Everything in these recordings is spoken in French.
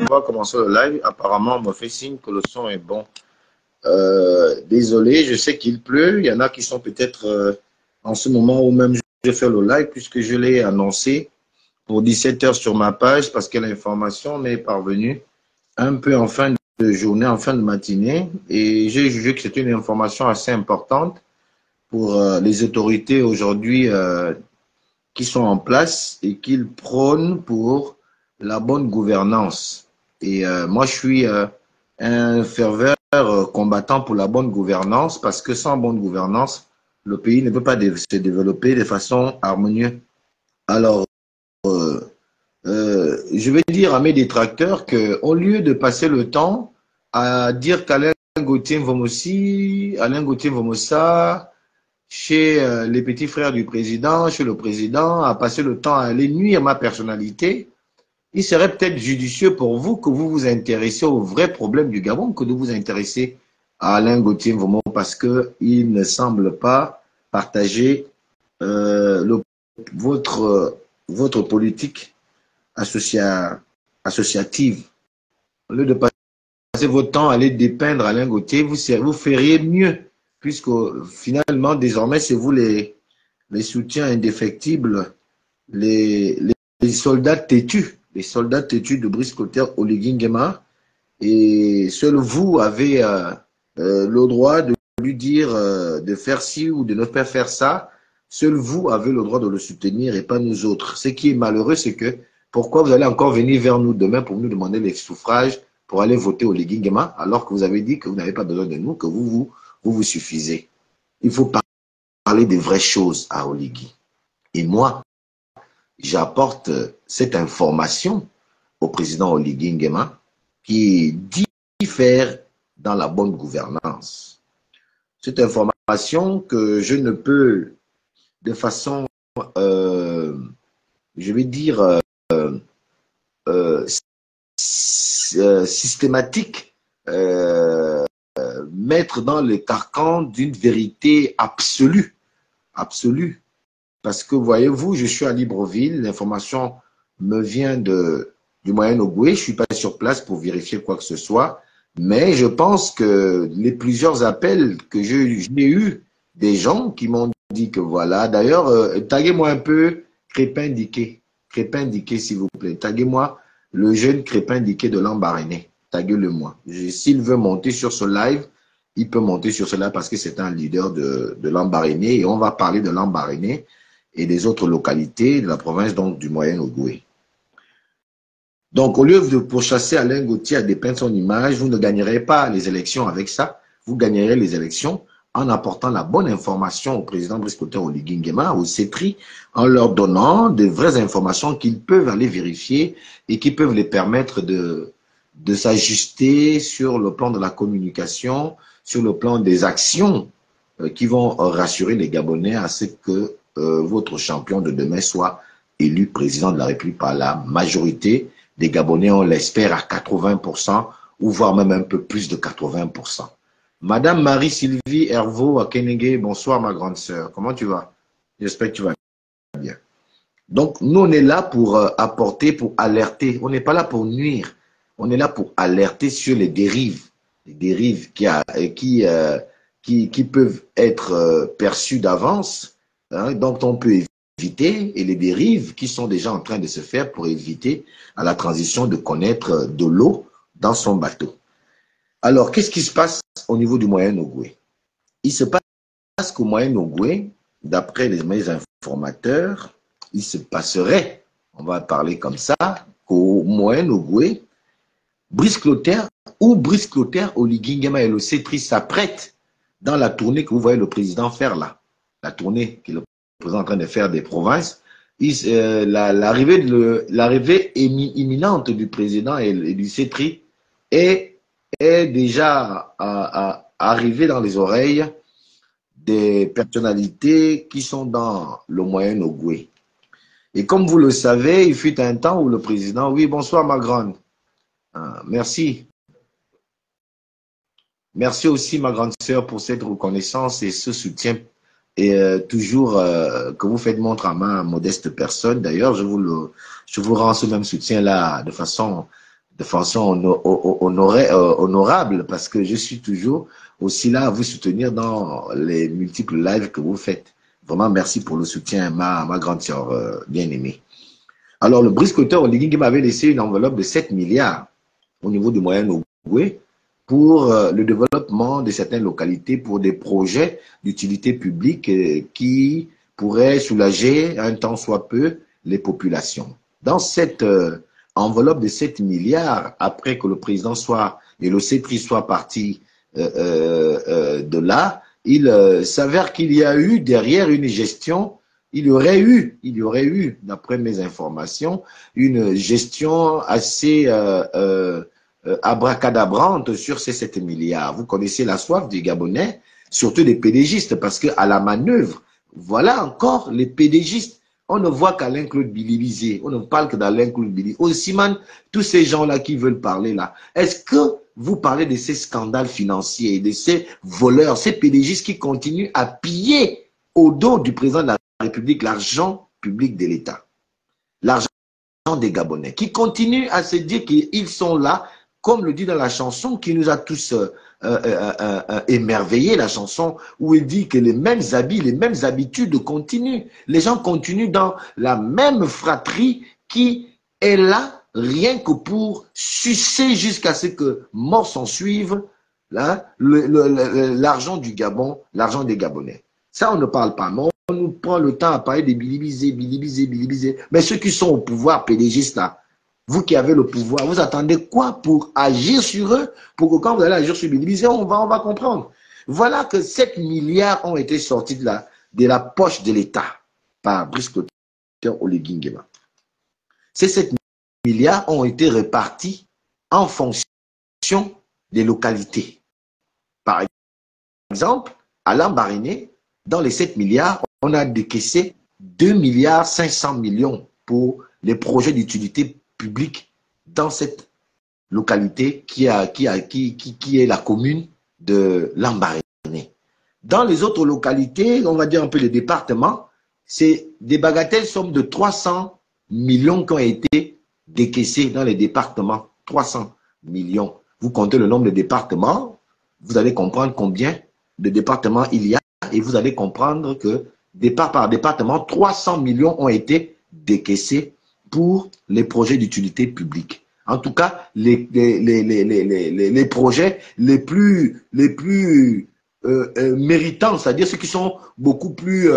va commencer le live. Apparemment, on me fait signe que le son est bon. Désolé, je sais qu'il pleut. Il y en a qui sont peut-être en ce moment où même je fais le live, puisque je l'ai annoncé pour 17 heures sur ma page, parce que l'information m'est parvenue un peu en fin de journée, en fin de matinée. Et j'ai jugé que c'était une information assez importante pour les autorités aujourd'hui qui sont en place et qu'ils prônent pour la bonne gouvernance. Et moi, je suis un ferveur combattant pour la bonne gouvernance parce que sans bonne gouvernance, le pays ne peut pas se développer de façon harmonieuse. Alors, je vais dire à mes détracteurs qu'au lieu de passer le temps à dire qu'Alain Gauthier Vomosi, Alain Gauthier Vomosa, chez les petits frères du président, chez le président, à passer le temps à aller nuire ma personnalité, il serait peut-être judicieux pour vous que vous vous intéressiez aux vrais problèmes du Gabon que de vous intéresser à Alain Gauthier Mvomo parce qu'il ne semble pas partager votre politique associative. Au lieu de passer votre temps à aller dépeindre Alain Gauthier, vous feriez mieux puisque finalement, désormais, c'est vous les soutiens indéfectibles, les soldats têtus de Brice Clotaire Oligui Nguema, et seul vous avez le droit de lui dire de faire ci ou de ne pas faire ça. Seul vous avez le droit de le soutenir et pas nous autres. Ce qui est malheureux, c'est que pourquoi vous allez encore venir vers nous demain pour nous demander les suffrages pour aller voter Oligui Nguema alors que vous avez dit que vous n'avez pas besoin de nous, que vous suffisez. Il faut parler des vraies choses à Oligui. Et moi, j'apporte cette information au président Oligui Nguema qui dit faire dans la bonne gouvernance. Cette information que je ne peux de façon, je vais dire, systématique, mettre dans le carcan d'une vérité absolue. Absolue. Parce que, voyez-vous, je suis à Libreville, l'information me vient du Moyen-Ogooué, je ne suis pas sur place pour vérifier quoi que ce soit, mais je pense que les plusieurs appels que j'ai eus des gens qui m'ont dit que voilà, d'ailleurs, taguez-moi un peu Crépin Diké, s'il vous plaît, taguez-moi le jeune Crépin Diké de Lambaréné, taguez-le-moi. S'il veut monter sur ce live, il peut monter sur cela parce que c'est un leader de Lambaréné et on va parler de Lambaréné et des autres localités de la province donc du Moyen-Ogooué. Donc, au lieu de pourchasser Alain Gauthier à dépeindre son image, vous ne gagnerez pas les élections avec ça. Vous gagnerez les élections en apportant la bonne information au président Brice Clotaire Oligui Nguema, au CETRI, en leur donnant de vraies informations qu'ils peuvent aller vérifier et qui peuvent les permettre de s'ajuster sur le plan de la communication, sur le plan des actions qui vont rassurer les Gabonais à ce que votre champion de demain soit élu président de la République par la majorité des Gabonais, on l'espère, à 80%, ou voire même un peu plus de 80%. Madame Marie-Sylvie Hervaux à Kenege, bonsoir ma grande sœur. Comment tu vas? J'espère que tu vas bien. Donc, nous, on est là pour apporter, pour alerter. On n'est pas là pour nuire. On est là pour alerter sur les dérives. Les dérives qui peuvent être perçues d'avance, hein, donc on peut éviter, et les dérives qui sont déjà en train de se faire pour éviter à la transition de connaître de l'eau dans son bateau. Alors, qu'est-ce qui se passe au niveau du Moyen-Ogooué? Il se passe qu'au Moyen-Ogooué, d'après mes informateurs, il se passerait, on va parler comme ça, qu'au Moyen-Ogooué, Brice Clotaire ou Brice Clotaire, Oligui Nguema et le CETRI s'apprêtent dans la tournée que vous voyez le président faire là, la tournée que le président est en train de faire des provinces, l'arrivée imminente du président et du CETRI est déjà arrivée dans les oreilles des personnalités qui sont dans le Moyen-Ogooué. Et comme vous le savez, il fut un temps où le président, oui, bonsoir ma grande, merci. Merci aussi ma grande sœur pour cette reconnaissance et ce soutien et toujours que vous faites montre à ma modeste personne. D'ailleurs, je vous rends ce même soutien-là de façon de façon honorable, parce que je suis toujours aussi là à vous soutenir dans les multiples lives que vous faites. Vraiment, merci pour le soutien, ma grande sœur bien-aimée. Alors, le briscoteur Oligui m'avait laissé une enveloppe de 7 milliards au niveau du Moyen-Ogooué pour le développement de certaines localités, pour des projets d'utilité publique qui pourraient soulager un temps soit peu les populations. Dans cette enveloppe de 7 milliards, après que le président soit et le CETRI soit parti de là, il s'avère qu'il y a eu derrière une gestion, il y aurait eu, d'après mes informations, une gestion assez abracadabrante sur ces 7 milliards. Vous connaissez la soif des Gabonais, surtout des pédégistes, parce qu'à la manœuvre, voilà encore les pédégistes. On ne voit qu'Alain-Claude Bilibizé, on ne parle que d'Alain-Claude Bilibizé. Aussi, tous ces gens-là qui veulent parler là, est-ce que vous parlez de ces scandales financiers, de ces voleurs, ces pédégistes qui continuent à piller au dos du président de la République l'argent public de l'État, l'argent des Gabonais, qui continuent à se dire qu'ils sont là, comme le dit dans la chanson qui nous a tous émerveillés, la chanson où il dit que les mêmes habits, les mêmes habitudes continuent. Les gens continuent dans la même fratrie qui est là rien que pour sucer jusqu'à ce que mort s'en suive l'argent du Gabon, l'argent des Gabonais. Ça, on ne parle pas. Mais on nous prend le temps à parler des bilibisés. Mais ceux qui sont au pouvoir, pédégistes là, vous qui avez le pouvoir, vous attendez quoi pour agir sur eux? Pour que quand vous allez agir sur Bilibisé, on va comprendre. Voilà que 7 milliards ont été sortis de la poche de l'État par Brice Clotaire Oligui Nguema. Ces 7 milliards ont été répartis en fonction des localités. Par exemple, à Lambaréné, dans les 7 milliards, on a décaissé 2 milliards 500 millions pour les projets d'utilité publique dans cette localité qui est la commune de Lambaréné. Dans les autres localités, on va dire un peu les départements, c'est des bagatelles sommes de 300 millions qui ont été décaissés dans les départements. 300 millions. Vous comptez le nombre de départements, vous allez comprendre combien de départements il y a et vous allez comprendre que départ par département, 300 millions ont été décaissés pour les projets d'utilité publique. En tout cas, les projets les plus méritants, c'est-à-dire ceux qui sont beaucoup plus,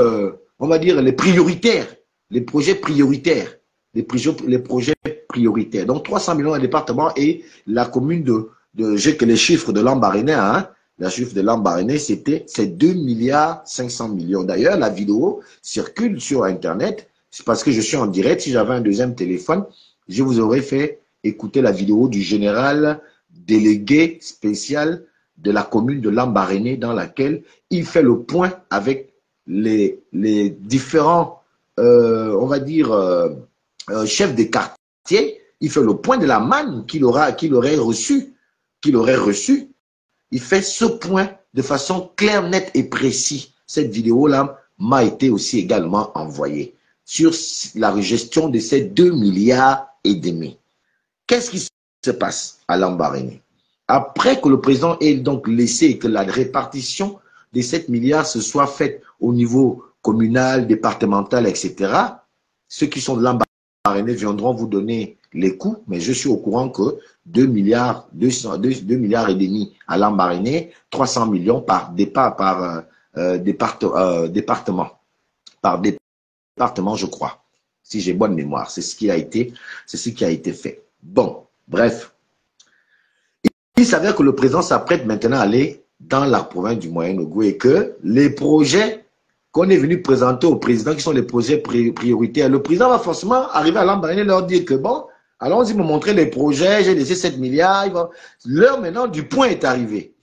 on va dire, les prioritaires, les projets prioritaires, les projets prioritaires. Donc 300 millions de département et la commune j'ai que les chiffres de Lambaréné, hein, la chiffre de Lambaréné, c'est 2 milliards 500 millions. D'ailleurs, la vidéo circule sur Internet. C'est parce que je suis en direct. Si j'avais un deuxième téléphone, je vous aurais fait écouter la vidéo du général délégué spécial de la commune de Lambaréné dans laquelle il fait le point avec les différents, on va dire, chefs des quartiers. Il fait le point de la manne qu'il aurait reçu. Il fait ce point de façon claire, nette et précise. Cette vidéo-là m'a été aussi également envoyée sur la gestion de ces 2 milliards et demi. Qu'est-ce qui se passe à Lambaréné? Après que le président ait donc laissé que la répartition des 7 milliards se soit faite au niveau communal, départemental, etc., ceux qui sont de Lambaréné viendront vous donner les coûts, mais je suis au courant que 2 milliards et demi à Lambaréné, 300 millions par département. Par département, je crois. Si j'ai bonne mémoire, c'est ce qui a été fait. Bon, bref. Il s'avère que le président s'apprête maintenant à aller dans la province du Moyen-Ogooué et que les projets qu'on est venu présenter au président, qui sont les projets prioritaires, le président va forcément arriver à Lambaréné et leur dire que bon, allons-y me montrer les projets, j'ai laissé 7 milliards. L'heure maintenant du point est arrivée.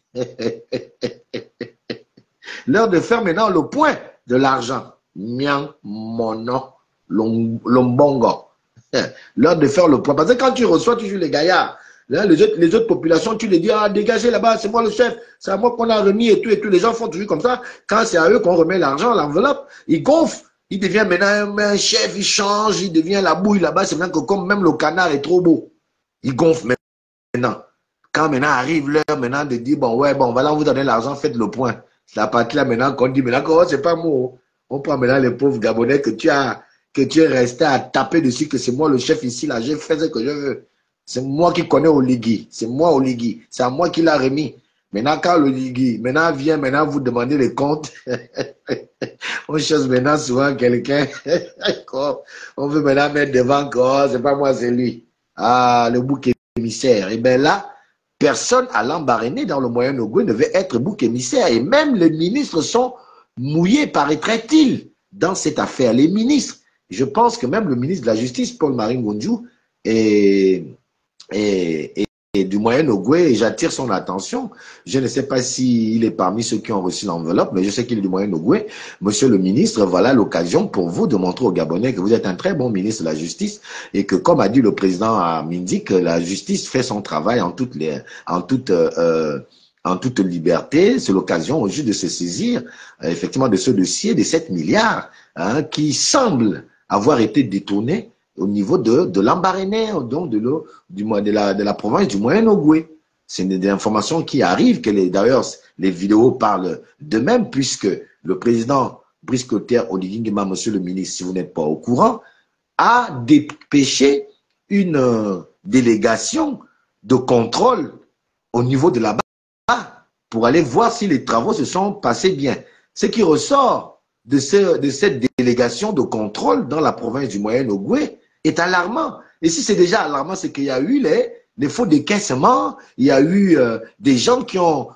L'heure de faire maintenant le point de l'argent. Mian, mono, lombongo. L'heure de faire le point. Parce que quand tu reçois toujours les gaillards, là, les autres populations, tu les dis, ah, dégagez là-bas, c'est moi le chef, c'est à moi qu'on a remis et tout. Les gens font toujours comme ça. Quand c'est à eux qu'on remet l'argent, l'enveloppe, ils gonflent. Il devient maintenant un chef, il change, il devient la bouille là-bas. C'est maintenant que comme même le canard est trop beau, il gonfle quand maintenant arrive l'heure maintenant de dire, bon, ouais, bon, voilà, on vous donne l'argent, faites le point. C'est la partie là maintenant qu'on dit, maintenant, oh, c'est pas moi. On prend maintenant les pauvres Gabonais que tu es resté à taper dessus, que c'est moi le chef ici, là, je fais ce que je veux. C'est moi qui connais Oligui. C'est moi Oligui. C'est à moi qui l'a remis. Maintenant, quand Oligui, maintenant vient, maintenant vous demandez les comptes. On cherche maintenant souvent quelqu'un. On veut maintenant mettre devant que c'est pas moi, c'est lui. Ah, le bouc émissaire. Et bien là, personne à l'embarrainer dans le Moyen-Ogooué ne veut être bouc émissaire. Et même les ministres sont mouillés, paraîtrait-il, dans cette affaire. Les ministres, je pense que même le ministre de la Justice, Paul-Marie Ngondiou, et du Moyen-Ogooué, j'attire son attention. Je ne sais pas s'il est parmi ceux qui ont reçu l'enveloppe, mais je sais qu'il est du Moyen-Ogooué. Monsieur le ministre, voilà l'occasion pour vous de montrer aux Gabonais que vous êtes un très bon ministre de la Justice et que, comme a dit le président Mindi, que la justice fait son travail en toute liberté. C'est l'occasion juste de se saisir effectivement de ce dossier des 7 milliards qui semble avoir été détourné au niveau de l'Ambaréné, donc de la province du Moyen-Ogooué. C'est des informations qui arrivent, d'ailleurs les vidéos parlent d'eux-mêmes, puisque le président Brice Clotaire Oligui Nguema, monsieur le ministre, si vous n'êtes pas au courant, a dépêché une délégation de contrôle au niveau de là-bas pour aller voir si les travaux se sont passés bien. Ce qui ressort de cette délégation de contrôle dans la province du Moyen-Ogooué est alarmant. Et si c'est déjà alarmant, c'est qu'il y a eu les faux décaissements, il y a eu des gens qui ont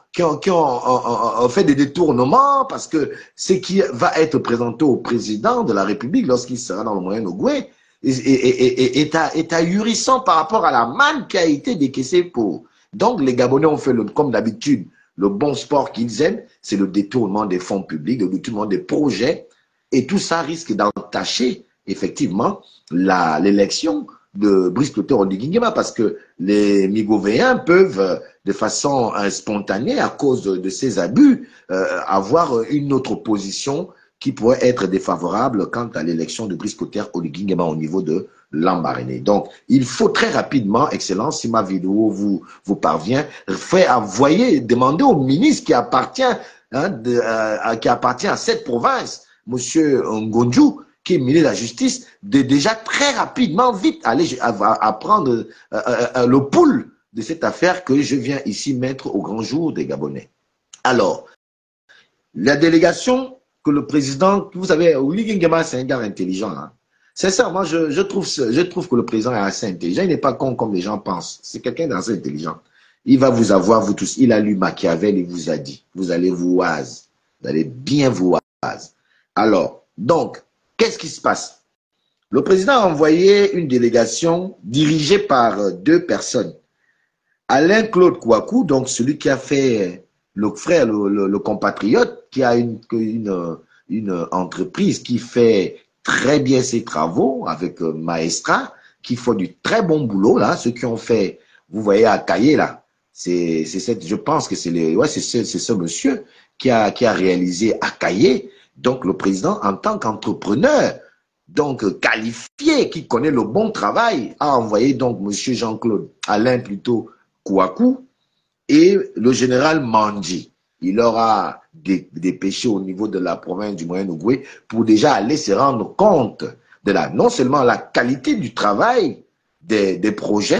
fait des détournements, parce que ce qui va être présenté au président de la République lorsqu'il sera dans le Moyen-Ogooué est ahurissant par rapport à la manne qui a été décaissée pour. Donc les Gabonais ont fait, comme d'habitude, le bon sport qu'ils aiment, c'est le détournement des fonds publics, le détournement des projets, et tout ça risque d'entacher effectivement l'élection de Brice Clotaire Oligui Nguema, parce que les Migovéens peuvent, de façon spontanée, à cause de ces abus, avoir une autre position qui pourrait être défavorable quant à l'élection de Brice Clotaire Oligui Nguema au niveau de l'Ambaréné. Donc, il faut très rapidement, Excellence, si ma vidéo vous parvient, demander au ministre qui appartient à cette province, Monsieur Ngondiou, qui est ministre de la Justice, de déjà très rapidement, vite, aller prendre le pouls de cette affaire que je viens ici mettre au grand jour des Gabonais. Alors, la délégation que le président, vous savez, Oligui Nguema, c'est un gars intelligent. Hein. C'est ça, moi, je trouve que le président est assez intelligent. Il n'est pas con comme les gens pensent. C'est quelqu'un d'assez intelligent. Il va vous avoir, vous tous. Il a lu Machiavel et vous a dit, vous allez vous oise. Vous allez bien vous oise. Alors, donc, qu'est-ce qui se passe? Le président a envoyé une délégation dirigée par 2 personnes. Alain-Claude Kouakou, donc celui qui a fait le frère, le compatriote, qui a une entreprise qui fait très bien ses travaux avec Maestra, qui font du très bon boulot, là, ceux qui ont fait, vous voyez, à Caillé, là, je pense que c'est ce monsieur qui a réalisé à Caillé. Donc, le président, en tant qu'entrepreneur, donc qualifié, qui connaît le bon travail, a envoyé donc M. Jean-Claude Alain plutôt Kouakou et le général Mandji. Il aura dépêché au niveau de la province du Moyen-Ogooué pour déjà aller se rendre compte de non seulement la qualité du travail des projets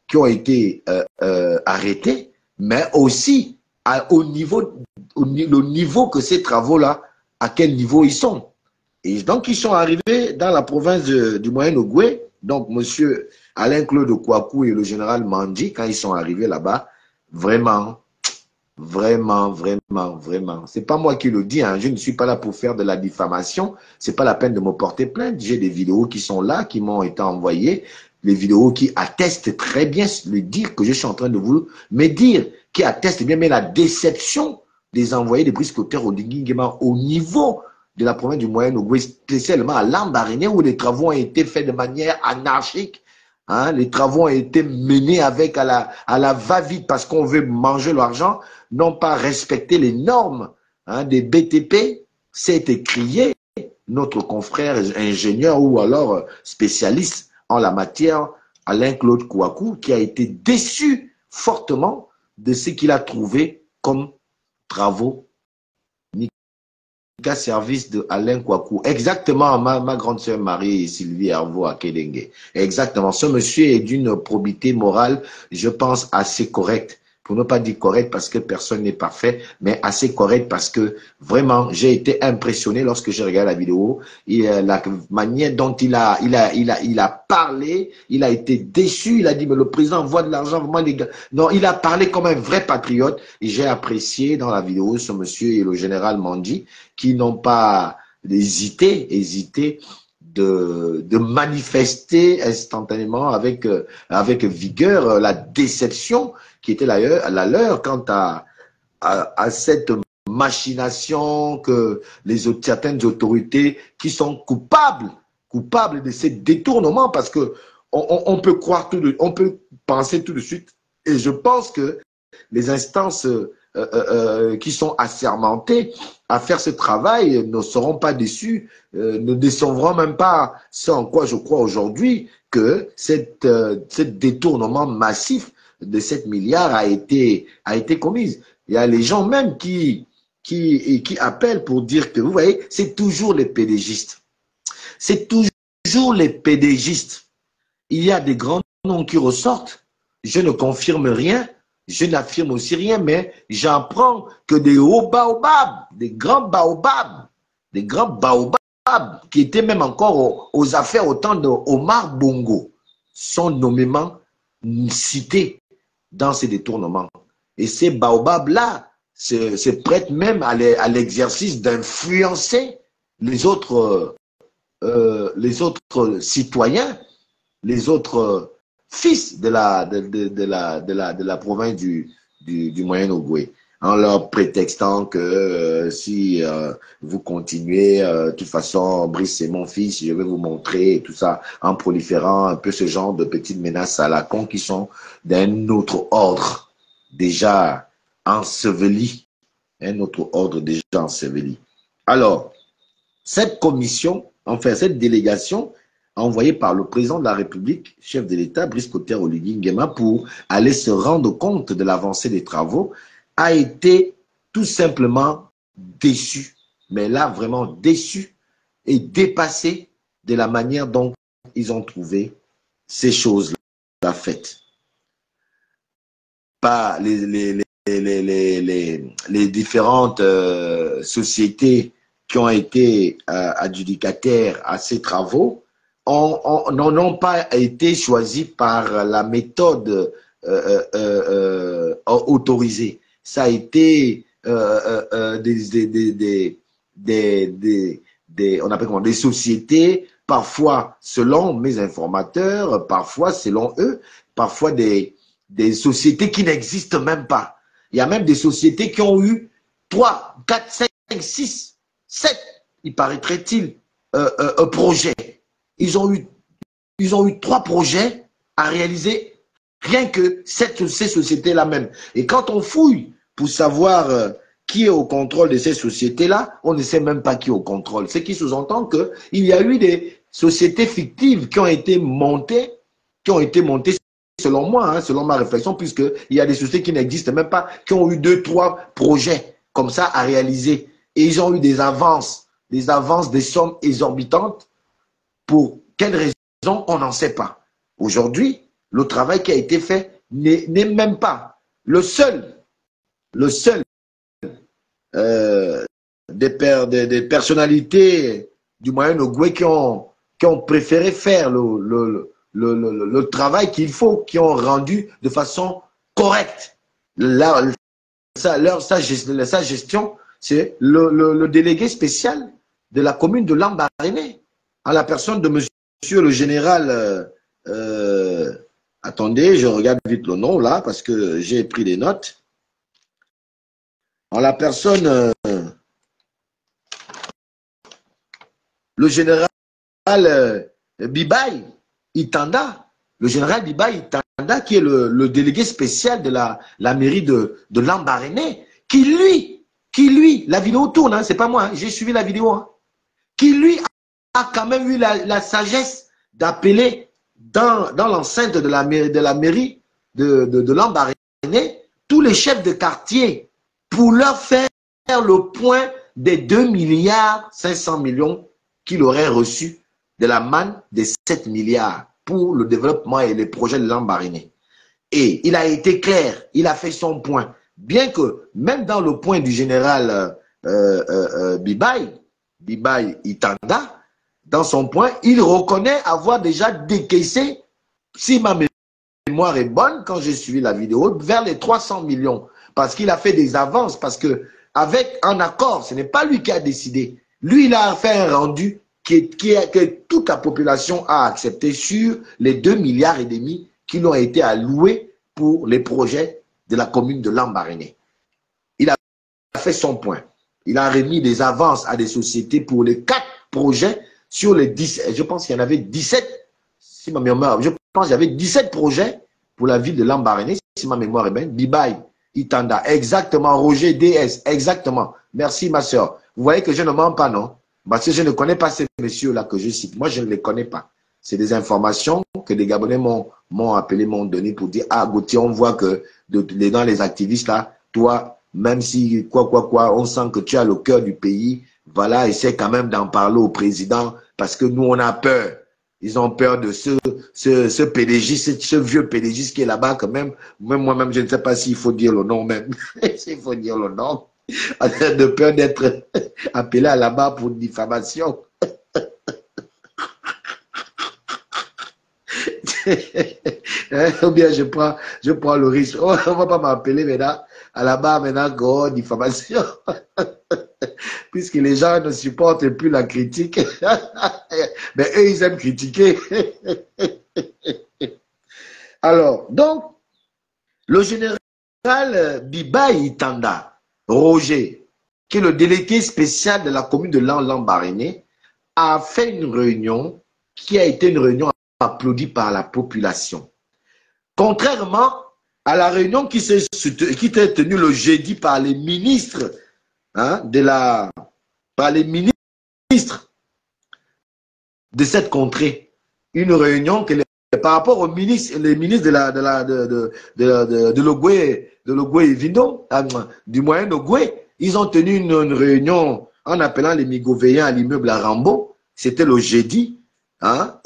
qui ont été arrêtés, mais aussi le niveau que ces travaux-là, à quel niveau ils sont. Et donc, ils sont arrivés dans la province du Moyen-Ogooué. Donc, M. Alain-Claude Kouakou et le général Mandji, quand ils sont arrivés là-bas, vraiment, c'est pas moi qui le dis, hein. Je ne suis pas là pour faire de la diffamation. C'est pas la peine de me porter plainte. J'ai des vidéos qui sont là, qui m'ont été envoyées. Les vidéos qui attestent très bien le dire que je suis en train de vous me dire, qui attestent bien mais la déception des envoyés de Brice Clotaire Oligui Nguema au niveau de la province du Moyen-Ogooué, spécialement à Lambaréné, où les travaux ont été faits de manière anarchique. Hein, les travaux ont été menés avec à la va-vite parce qu'on veut manger l'argent, non pas respecter les normes des BTP. C'est écrié, notre confrère ingénieur ou alors spécialiste en la matière, Alain-Claude Kouakou, qui a été déçu fortement de ce qu'il a trouvé comme travaux service de Alain Kouakou. Exactement, ma grande sœur Marie Sylvie Herveau à Kédengue. Exactement. Ce monsieur est d'une probité morale, je pense, assez correcte. Pour ne pas dire correct parce que personne n'est parfait, mais assez correct parce que vraiment, j'ai été impressionné lorsque j'ai regardé la vidéo. Et la manière dont il a parlé, il a été déçu. Il a dit, mais le président envoie de l'argent, vraiment, les gars. Non, il a parlé comme un vrai patriote. Et j'ai apprécié dans la vidéo ce monsieur et le général Mandi qui n'ont pas hésité de manifester instantanément avec vigueur la déception qui était la leur quant à cette machination que certaines autorités qui sont coupables de ces détournements, parce que on peut croire on peut penser tout de suite, et je pense que les instances qui sont assermentées à faire ce travail ne seront pas déçus, ne décevront même pas ce en quoi je crois aujourd'hui que ce détournement massif de 7 milliards a été commise. Il y a les gens même qui appellent pour dire que, vous voyez, c'est toujours les pédégistes. C'est toujours les pédégistes. Il y a des grands noms qui ressortent. Je ne confirme rien. Je n'affirme aussi rien, mais j'apprends que des hauts baobabs, des grands baobabs qui étaient même encore aux affaires au temps de Omar Bongo, sont nommément cités dans ces détournements. Et ces baobabs-là se prêtent même à l'exercice d'influencer les autres citoyens, les autres fils de la province du Moyen-Ogooué, en leur prétextant que si vous continuez, de toute façon, Brice c'est mon fils, je vais vous montrer, et tout ça, en proliférant un peu ce genre de petites menaces à la con qui sont d'un autre ordre déjà enseveli, un autre ordre déjà enseveli. Alors, cette commission, enfin cette délégation, envoyé par le président de la République, chef de l'État, Brice Clotaire Oligui Nguema, pour aller se rendre compte de l'avancée des travaux, a été tout simplement déçu. Mais là, vraiment déçu et dépassé de la manière dont ils ont trouvé ces choses-là faites. Pas les différentes sociétés qui ont été adjudicataires à ces travaux n'ont pas été choisis par la méthode autorisée. Ça a été on appelle comment, des sociétés, parfois selon mes informateurs, parfois selon eux, parfois des sociétés qui n'existent même pas. Il y a même des sociétés qui ont eu 3, 4, 5, 6, 7, il paraîtrait-il, projets. Ils ont eu 3 projets à réaliser, rien que ces sociétés-là même. Et quand on fouille pour savoir qui est au contrôle de ces sociétés-là, on ne sait même pas qui est au contrôle. Ce qui sous-entend qu'il y a eu des sociétés fictives qui ont été montées selon moi, hein, selon ma réflexion, puisqu'il y a des sociétés qui n'existent même pas, qui ont eu 2, 3 projets comme ça à réaliser. Et ils ont eu des avances, des sommes exorbitantes. Pour quelle raison, on n'en sait pas. Aujourd'hui, le travail qui a été fait n'est même pas le seul des personnalités du Moyen-Ogooué qui ont préféré faire le travail qu'il faut, qui ont rendu de façon correcte. Sa gestion, c'est le délégué spécial de la commune de Lambaréné, en la personne de monsieur le général, attendez, je regarde vite le nom là, parce que j'ai pris des notes. En la personne, le général Bibaye Itanda, le général Bibaye Itanda, qui est le délégué spécial de la mairie de Lambaréné, qui lui, la vidéo tourne, hein, c'est pas moi, hein, j'ai suivi la vidéo, hein, qui lui a quand même eu la sagesse d'appeler dans l'enceinte de la mairie de Lambaréné tous les chefs de quartier pour leur faire le point des 2 milliards 500 millions qu'il aurait reçus de la manne des 7 milliards pour le développement et les projets de Lambaréné. Et il a été clair, il a fait son point. Bien que, même dans le point du général Bibaye Itanda, dans son point, il reconnaît avoir déjà décaissé, si ma mémoire est bonne, quand j'ai suivi la vidéo, vers les 300 millions. Parce qu'il a fait des avances, parce que avec un accord, ce n'est pas lui qui a décidé. Lui, il a fait un rendu que toute la population a accepté sur les 2 milliards et demi qui ont été alloués pour les projets de la commune de Lambaréné. Il a fait son point. Il a remis des avances à des sociétés pour les 4 projets sur les 10. Je pense qu'il y en avait 17. Si ma mémoire, je pense qu'il y avait 17 projets pour la ville de Lambaréné, si ma mémoire est bonne. Bibaye Itanda, exactement. Roger DS, exactement. Merci, ma soeur. Vous voyez que je ne mens pas, non? Parce que je ne connais pas ces messieurs-là que je cite. Moi, je ne les connais pas. C'est des informations que des Gabonais m'ont appelé, m'ont donné pour dire, ah, Gauthier, on voit que dans les activistes là, toi, même si on sent que tu as le cœur du pays, voilà, essaie quand même d'en parler au président parce que nous, on a peur. Ils ont peur de ce PDG, ce vieux PDG qui est là-bas quand même. Même moi-même, je ne sais pas s'il faut dire le nom même. S'il faut dire le nom. De peur d'être appelé à la barre pour diffamation. Ou bien je prends le risque. Oh, on ne va pas m'appeler maintenant à la barre maintenant, go, diffamation. Puisque les gens ne supportent plus la critique. Mais eux, ils aiment critiquer. Alors, donc, le général Bibaye Itanda, Roger, qui est le délégué spécial de la commune de Lambaréné, a fait une réunion qui a été une réunion applaudie par la population. Contrairement à la réunion qui était tenue le jeudi par les ministres, par les ministres de cette contrée. Une réunion par rapport aux ministres, les ministres de l'Ogoué Vindo, du moyen Ogoué, ils ont tenu une réunion en appelant les migovéens à l'immeuble à Rambo. C'était le jeudi,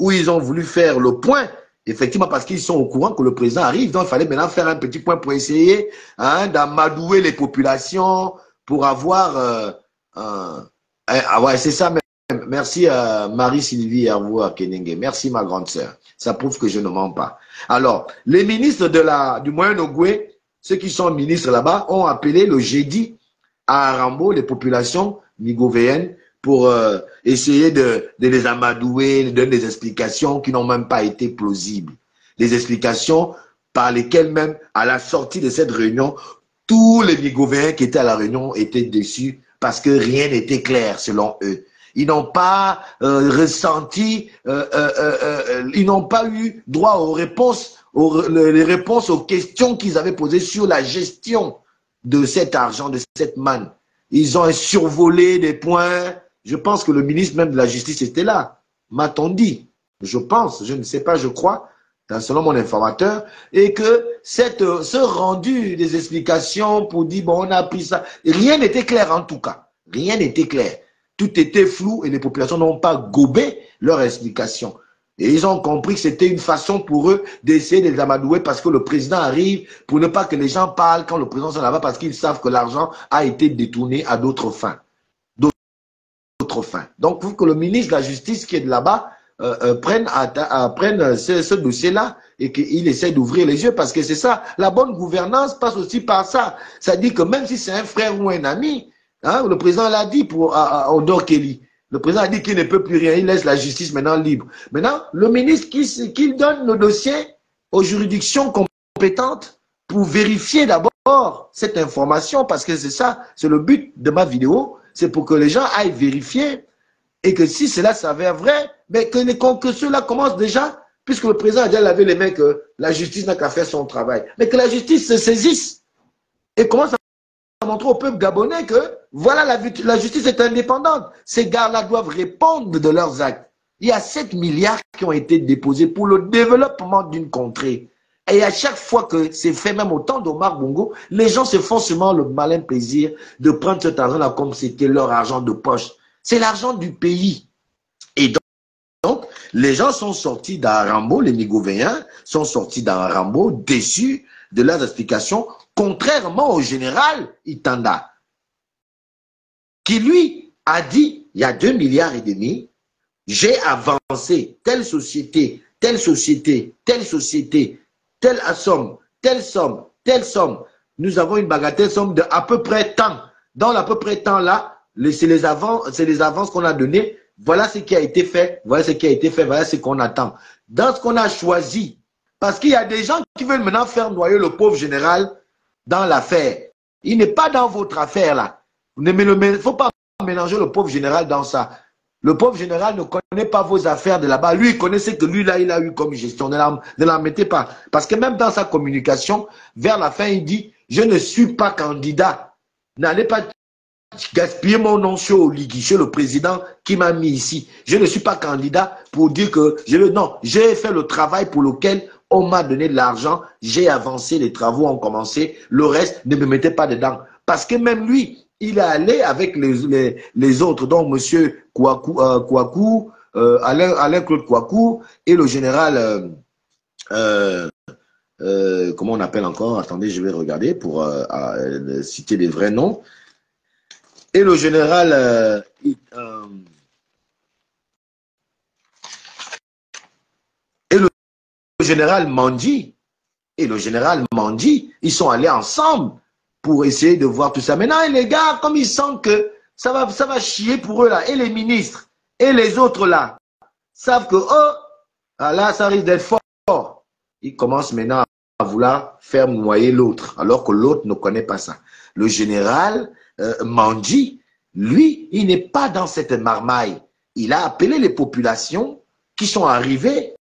où ils ont voulu faire le point, effectivement, parce qu'ils sont au courant que le président arrive. Donc, il fallait maintenant faire un petit point pour essayer d'amadouer les populations, pour avoir... ouais, c'est ça même. Merci à Marie-Sylvie Hervou à Kenenge. Merci, ma grande sœur. Ça prouve que je ne mens pas. Alors, les ministres du Moyen-Ogoué, ceux qui sont ministres là-bas, ont appelé le jeudi à Arambo les populations migovéennes pour essayer de les amadouer, de donner des explications qui n'ont même pas été plausibles. Des explications par lesquelles même, à la sortie de cette réunion, tous les migovéens qui étaient à la réunion étaient déçus parce que rien n'était clair selon eux. Ils n'ont pas ressenti, ils n'ont pas eu droit aux réponses, les réponses aux questions qu'ils avaient posées sur la gestion de cet argent, de cette manne. Ils ont survolé des points. Je pense que le ministre même de la Justice était là. M'a-t-on dit? Je pense, je ne sais pas, je crois, selon mon informateur, et que ce rendu des explications pour dire, bon, on a pris ça, rien n'était clair en tout cas. Rien n'était clair. Tout était flou et les populations n'ont pas gobé leur explication. Et ils ont compris que c'était une façon pour eux d'essayer de les amadouer parce que le président arrive pour ne pas que les gens parlent quand le président est là-bas parce qu'ils savent que l'argent a été détourné à d'autres fins. Donc, il faut que le ministre de la Justice qui est de là-bas prenne ce dossier-là et qu'il essaie d'ouvrir les yeux parce que c'est ça. La bonne gouvernance passe aussi par ça. Ça dit que même si c'est un frère ou un ami, le président l'a dit pour Odor Kelly. Le président a dit qu'il ne peut plus rien. Il laisse la justice maintenant libre. Maintenant, le ministre qu'il donne le dossier aux juridictions compétentes pour vérifier d'abord cette information parce que c'est ça, c'est le but de ma vidéo. C'est pour que les gens aillent vérifier et que si cela s'avère vrai, mais que cela commence déjà, puisque le président a déjà lavé les mains que la justice n'a qu'à faire son travail. Mais que la justice se saisisse et commence à montrer au peuple gabonais que voilà, la justice est indépendante. Ces gars-là doivent répondre de leurs actes. Il y a 7 milliards qui ont été déposés pour le développement d'une contrée. Et à chaque fois que c'est fait, même au temps d'Omar Bongo, les gens se font seulement le malin plaisir de prendre cet argent-là comme c'était leur argent de poche. C'est l'argent du pays. Et donc, les gens sont sortis d'un Rambo, les Migovéens sont sortis d'un Rambo déçus de leurs explications, contrairement au général Itanda, qui lui a dit, il y a 2,5 milliards, j'ai avancé telle société, telle société, telle société, telle somme, telle somme, telle somme. Nous avons une bagatelle somme de à peu près tant. Dans l'à peu près tant là, c'est les avances qu'on a données. Voilà ce qui a été fait, voilà ce qui a été fait, voilà ce qu'on attend. Dans ce qu'on a choisi, parce qu'il y a des gens qui veulent maintenant faire noyer le pauvre général dans l'affaire. Il n'est pas dans votre affaire là. Il ne faut pas mélanger le pauvre général dans ça. Le pauvre général ne connaît pas vos affaires de là-bas. Lui, il connaissait que lui, là, il a eu comme gestion. Ne la mettez pas. Parce que même dans sa communication, vers la fin, il dit, je ne suis pas candidat. N'allez pas gaspiller mon nom chez Oligui, chez le président qui m'a mis ici. Je ne suis pas candidat pour dire que non, j'ai fait le travail pour lequel on m'a donné de l'argent. J'ai avancé, les travaux ont commencé. Le reste, ne me mettez pas dedans. Parce que même lui, il est allé avec les autres, donc M. Kouakou, Alain-Claude Kouakou et le général, comment on appelle encore? Attendez, je vais regarder pour citer les vrais noms. Et le général, Mandi, ils sont allés ensemble pour essayer de voir tout ça. Maintenant, les gars, comme ils sentent que ça va chier pour eux là, et les ministres, et les autres là, savent que, oh, là, ça risque d'être fort. Ils commencent maintenant à vouloir faire noyer l'autre, alors que l'autre ne connaît pas ça. Le général Mandi, lui, il n'est pas dans cette marmaille. Il a appelé les populations qui sont arrivées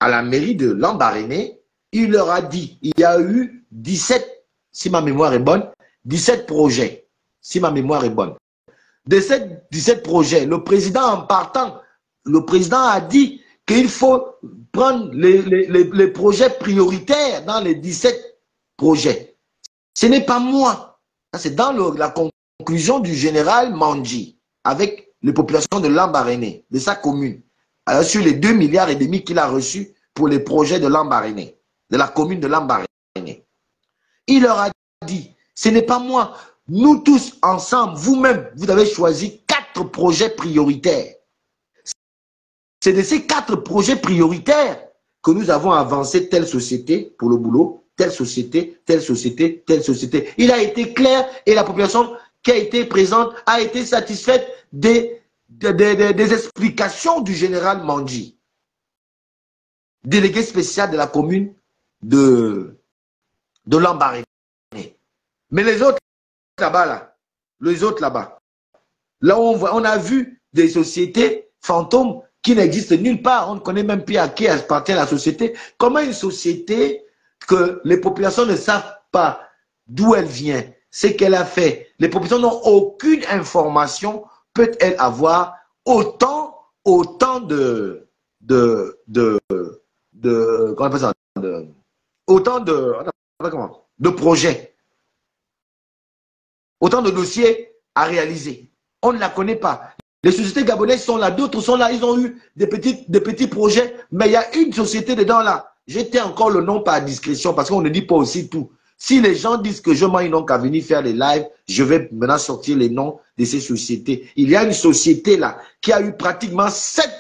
à la mairie de Lambaréné. Il leur a dit, il y a eu 17, si ma mémoire est bonne, 17 projets, si ma mémoire est bonne. De ces 17 projets, le président en partant, le président a dit qu'il faut prendre les projets prioritaires dans les 17 projets. Ce n'est pas moi. C'est dans la conclusion du général Mandi avec les populations de Lambaréné, de sa commune, sur les 2,5 milliards qu'il a reçus pour les projets de Lambaréné, de la commune de Lambaréné. Il leur a dit, ce n'est pas moi, nous tous ensemble, vous-même, vous avez choisi 4 projets prioritaires. C'est de ces 4 projets prioritaires que nous avons avancé telle société pour le boulot, telle société, telle société, telle société. Il a été clair et la population qui a été présente a été satisfaite des explications du général Mandi, délégué spécial de la commune de Lambaréné. Mais les autres là-bas, là où on a vu des sociétés fantômes qui n'existent nulle part. On ne connaît même plus à qui appartient la société. Comment une société que les populations ne savent pas d'où elle vient, ce qu'elle a fait, les populations n'ont aucune information, peut-elle avoir autant de comment on appelle ça, autant de projets, autant de dossiers à réaliser. On ne la connaît pas. Les sociétés gabonaises sont là, d'autres sont là, ils ont eu des petits projets, mais il y a une société dedans là. J'étais encore le nom par discrétion parce qu'on ne dit pas aussi tout. Si les gens disent que je m'en n'ont qu'à venir faire les lives, je vais maintenant sortir les noms de ces sociétés. Il y a une société là qui a eu pratiquement 7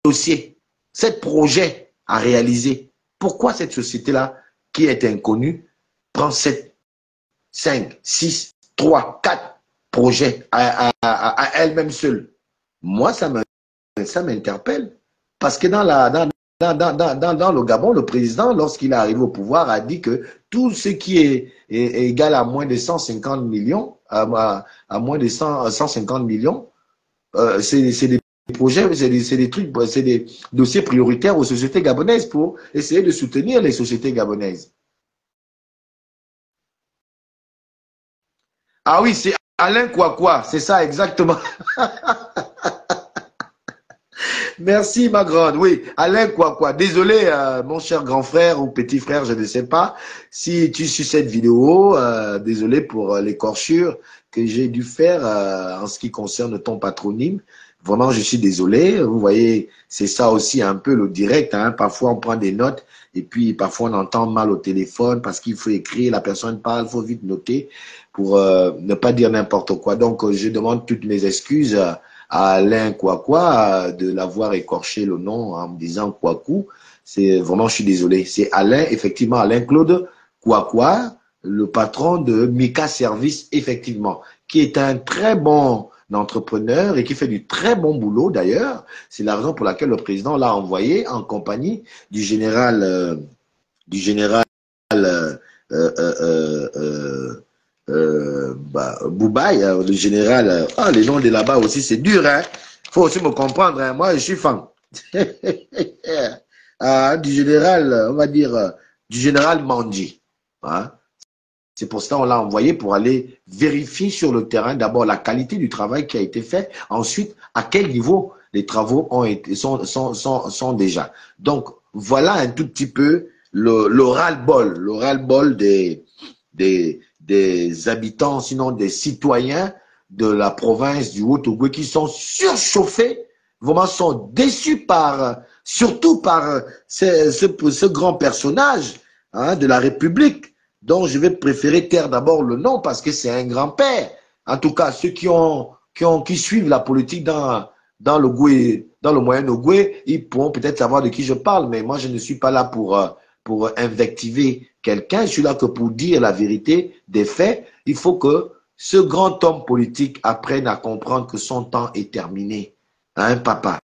dossiers, 7 projets à réaliser. Pourquoi cette société-là, qui est inconnue, prend 7, 5, 6, 3, 4 projets à elle-même seule? Moi, ça m'interpelle. Parce que dans le Gabon, le président, lorsqu'il est arrivé au pouvoir, a dit que tout ce qui est égal à moins de 150 millions, à moins de 150 millions, c'est des projets, c'est des trucs, c'est des dossiers prioritaires aux sociétés gabonaises pour essayer de soutenir les sociétés gabonaises. Ah oui, c'est Alain Kouakoua, c'est ça exactement. Merci, ma grande. Oui, Alain, quoi. Désolé, mon cher grand frère ou petit frère, je ne sais pas. Si tu suis cette vidéo, désolé pour l'écorchure que j'ai dû faire en ce qui concerne ton patronyme. Vraiment, je suis désolé. Vous voyez, c'est ça aussi un peu le direct. Hein. Parfois, on prend des notes et puis parfois, on entend mal au téléphone parce qu'il faut écrire, la personne parle, il faut vite noter pour ne pas dire n'importe quoi. Donc, je demande toutes mes excuses à Alain Kouakoua de l'avoir écorché le nom en me disant Kouakou. C'est vraiment, je suis désolé. C'est Alain, effectivement, Alain-Claude Kouakoua, le patron de Mika Service, effectivement, qui est un très bon entrepreneur et qui fait du très bon boulot d'ailleurs. C'est la raison pour laquelle le président l'a envoyé en compagnie du général euh, euh, euh, euh, Boubaï, le général. Les noms de là-bas aussi, c'est dur. Hein. Faut aussi me comprendre. Hein. Moi, je suis fan. Du général, on va dire, du général Mandji. Hein. C'est pour ça qu'on l'a envoyé pour aller vérifier sur le terrain d'abord la qualité du travail qui a été fait, ensuite à quel niveau les travaux sont déjà. Donc voilà un tout petit peu le ras-le-bol des habitants, sinon des citoyens de la province du Haut-Togo qui sont surchauffés, vraiment sont déçus surtout par ce grand personnage de la République dont je vais préférer taire d'abord le nom parce que c'est un grand-père. En tout cas, ceux qui suivent la politique dans le Moyen-Ogoué, ils pourront peut-être savoir de qui je parle, mais moi, je ne suis pas là pour invectiver quelqu'un. Je suis là que pour dire la vérité des faits. Il faut que ce grand homme politique apprenne à comprendre que son temps est terminé. Hein, papa?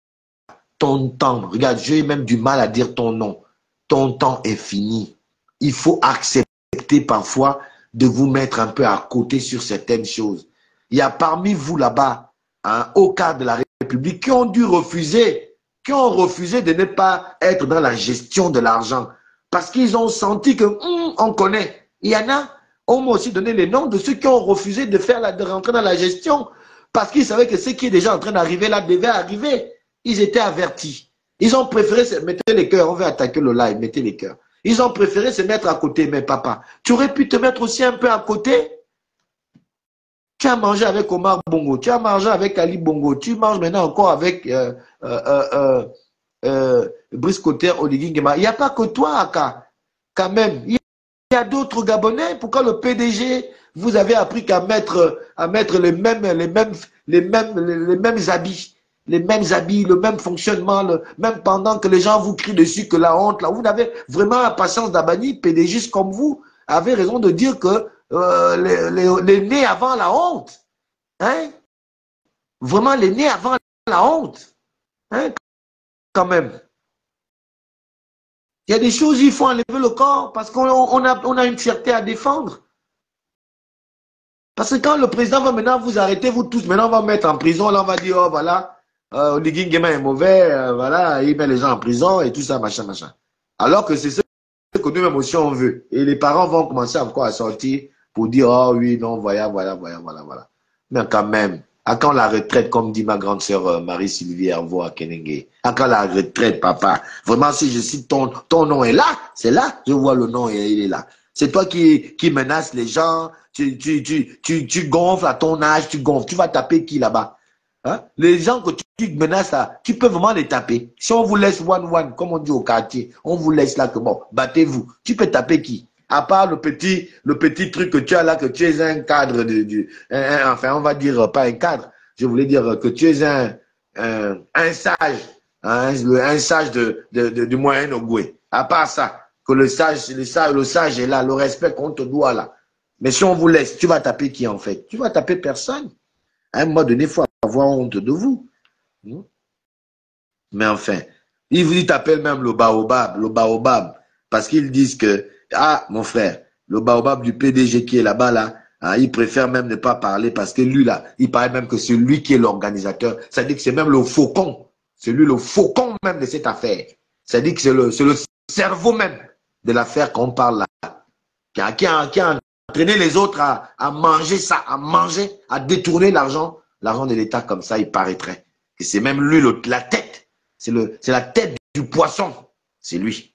Ton temps, regarde, j'ai même du mal à dire ton nom. Ton temps est fini. Il faut accepter parfois de vous mettre un peu à côté sur certaines choses. Il y a parmi vous là-bas, au cadre de la République, qui ont refusé de ne pas être dans la gestion de l'argent. Parce qu'ils ont senti que, on connaît. Il y en a, on m'a aussi donné les noms de ceux qui ont refusé de rentrer dans la gestion. Parce qu'ils savaient que ce qui est déjà en train d'arriver là devait arriver. Ils étaient avertis. Ils ont préféré se mettre les cœurs. On veut attaquer le live, mettez les cœurs. Ils ont préféré se mettre à côté. Mais papa, tu aurais pu te mettre aussi un peu à côté. Tu as mangé avec Omar Bongo, tu as mangé avec Ali Bongo, tu manges maintenant encore avec Brice Cotter, Oligui Nguema. Il n'y a pas que toi, Aka, quand même. Il y a d'autres Gabonais. Pourquoi le PDG, vous avez appris qu'à mettre les mêmes habits? Les mêmes habits, le même fonctionnement, même pendant que les gens vous crient dessus que la honte, là, vous n'avez vraiment la patience d'Abani, PDG comme vous, avez raison de dire que les nés avant la honte, hein? Vraiment les nés avant la honte, hein? Quand même. Il y a des choses, il faut enlever le corps parce qu'on a une fierté à défendre. Parce que quand le président va maintenant vous arrêter, vous tous, maintenant on va mettre en prison, là on va dire, oh voilà, Oligui Nguema est mauvais, voilà, il met les gens en prison et tout ça, machin, machin. Alors que c'est ce que nous-mêmes aussi on veut. Et les parents vont commencer encore à sortir pour dire, oh oui, non, voilà. Mais quand même, à quand la retraite, comme dit ma grande sœur Marie-Sylvie Hervo à Kenenge? À quand la retraite, papa? Vraiment, si je cite ton nom est là, c'est là, je vois le nom et il est là. C'est toi qui menace les gens, tu gonfles à ton âge, tu gonfles. Tu vas taper qui là-bas? Hein? Les gens que tu menaces là, tu peux vraiment les taper. Si on vous laisse one, comme on dit au quartier, on vous laisse là que bon, battez-vous. Tu peux taper qui? À part le petit truc que tu as là, que tu es un cadre enfin, on va dire pas un cadre. Je voulais dire que tu es un sage, un sage du Moyen-Ogoué. À part ça, que le sage est là, le respect qu'on te doit là. Mais si on vous laisse, tu vas taper qui en fait? Tu vas taper personne. À un moment donné, il faut avoir honte de vous. Mais enfin, ils t'appellent même le baobab, parce qu'ils disent que, mon frère, le baobab du PDG qui est là-bas, là, il préfère même ne pas parler parce que lui, là, il paraît même que c'est lui qui est l'organisateur. Ça dit que c'est même le faucon. C'est lui le faucon même de cette affaire. Ça dit que c'est le cerveau même de l'affaire qu'on parle là. Qui a entraîné les autres à manger ça, à détourner l'argent de l'État comme ça, il paraîtrait. Et c'est même lui la tête C'est la tête du poisson. C'est lui.